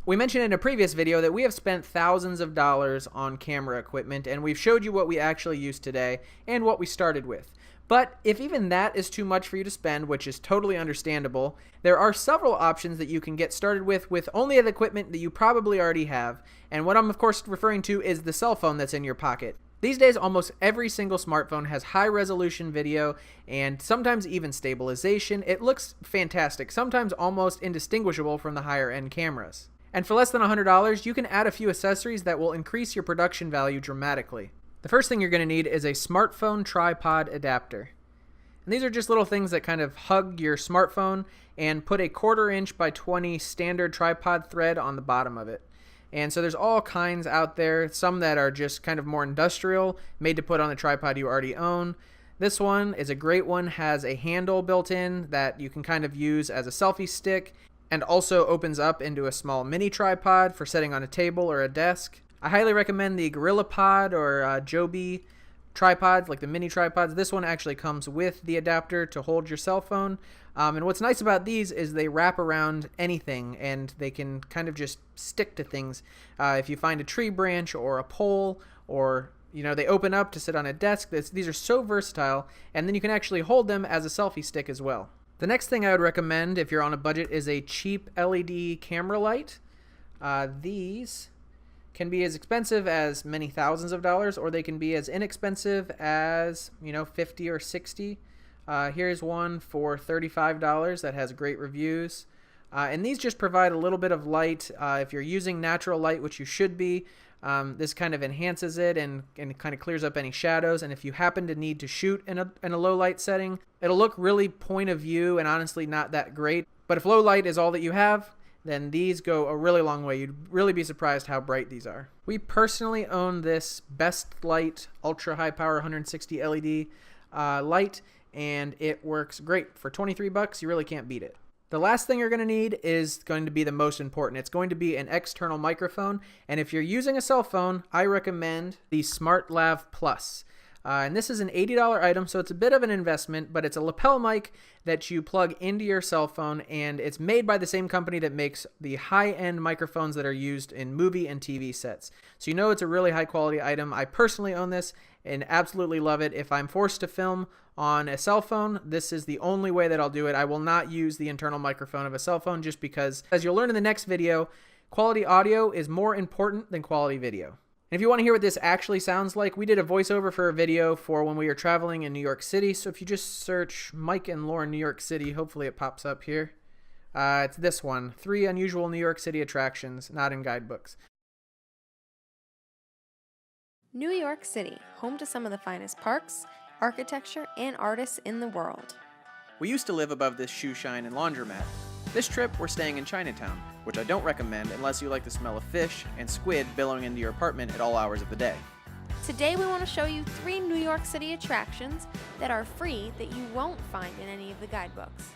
We mentioned in a previous video that we have spent thousands of dollars on camera equipment, and we've showed you what we actually use today and what we started with. But if even that is too much for you to spend, which is totally understandable, there are several options that you can get started with only the equipment that you probably already have. And what I'm of course referring to is the cell phone that's in your pocket. These days, almost every single smartphone has high resolution video and sometimes even stabilization. It looks fantastic, sometimes almost indistinguishable from the higher end cameras. And for less than $100, you can add a few accessories that will increase your production value dramatically. The first thing you're going to need is a smartphone tripod adapter. And these are just little things that kind of hug your smartphone and put a 1/4 inch by 20 standard tripod thread on the bottom of it. And so there's all kinds out there, some that are just kind of more industrial, made to put on the tripod you already own. This one is a great one, has a handle built in that you can kind of use as a selfie stick, and also opens up into a small mini tripod for setting on a table or a desk. I highly recommend the GorillaPod or Joby tripods, like the mini tripods. This one actually comes with the adapter to hold your cell phone. And what's nice about these is they wrap around anything and they can kind of just stick to things. If you find a tree branch or a pole, or they open up to sit on a desk. These are so versatile, and then you can actually hold them as a selfie stick as well. The next thing I would recommend if you're on a budget is a cheap LED camera light. These can be as expensive as many thousands of dollars, or they can be as inexpensive as 50 or 60. Here's one for $35 that has great reviews. And these just provide a little bit of light. If you're using natural light, which you should be, this kind of enhances it and kind of clears up any shadows. And if you happen to need to shoot in a low light setting, it'll look really point of view and honestly not that great. But if low light is all that you have, then these go a really long way. You'd really be surprised how bright these are. We personally own this Best Light Ultra High Power 160 LED light, and it works great. For 23 bucks, you really can't beat it. The last thing you're going to need is going to be the most important. It's going to be an external microphone, and if you're using a cell phone, I recommend the SmartLav Plus. And this is an $80 item, so it's a bit of an investment, but it's a lapel mic that you plug into your cell phone, and it's made by the same company that makes the high-end microphones that are used in movie and TV sets. So it's a really high-quality item. I personally own this and absolutely love it. If I'm forced to film on a cell phone, this is the only way that I'll do it. I will not use the internal microphone of a cell phone just because, as you'll learn in the next video, quality audio is more important than quality video. And if you want to hear what this actually sounds like, we did a voiceover for a video for when we were traveling in New York City. So if you just search Mike and Lauren New York City, hopefully it pops up here. It's this one, 3 unusual New York City attractions, not in guidebooks. New York City, home to some of the finest parks, architecture, and artists in the world. We used to live above this shoe shine and laundromat. This trip, we're staying in Chinatown, which I don't recommend unless you like the smell of fish and squid billowing into your apartment at all hours of the day. Today we want to show you 3 New York City attractions that are free that you won't find in any of the guidebooks.